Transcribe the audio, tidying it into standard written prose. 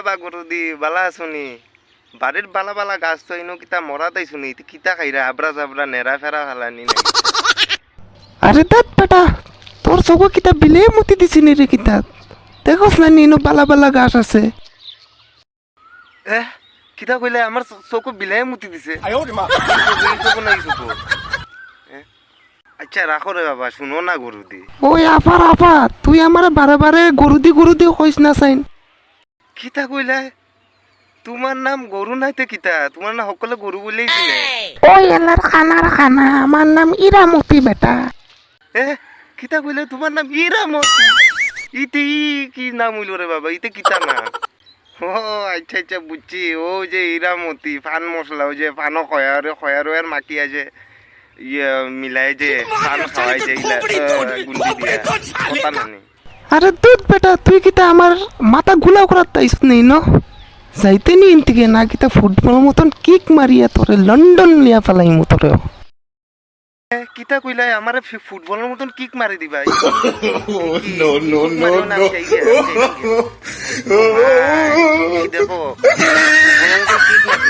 বা গরুদি বালা শুনি বাড়ির বালা বালা গাছ তো ইনো কিতা মরা তাই শুনি কিতা খাইরা আবরা জাবরা নেড়া ফেরা হালানি না আরে দাঁত বেটা তোর চকু কিতা বিলে মুতি দিছি নি রে কিতা দেখোস না নিনো বালা বালা গাছ আছে কিতা কইলে আমার চকু বিলাই মুতি দিছে আচ্ছা রাখো রে বাবা শুনো না গরুদি ওই আফার আফা তুই আমার বারে বারে গরু দি কইস না চাইন কিতা কইলা তোমার নাম গরু নাইতে কিতা তোমার না সকলে গরু বলেই চিনে ওই এলার খানা আমার নাম ইরামতি বেটা কিতা কইলে তোমার নাম ইরামতি ইতে কি নাম হইল রে বাবা ইতে কিতা নাম ও আচ্ছা আচ্ছা বুঝছি ও যে ইরামতি ফান মশলা ও যে ফানো খয়ারো আর মাকি আছে ইয়ে মিলাই যে ফান খাওয়াই যে গুন্ডি দিয়া কথা নানি আরে দুধ বেটা তুই কিতা আমার মাথা গুলা করার তাইস নেই ন যাইতে নি ইনতিকে না কিতা ফুটবলের মতন কিক মারিয়া তোরে লন্ডন লিয়া ফেলাই মু তোরে কিতা কইলাই আমারে ফুটবলের মতন কিক মারি দিবা দেখো কিক মারি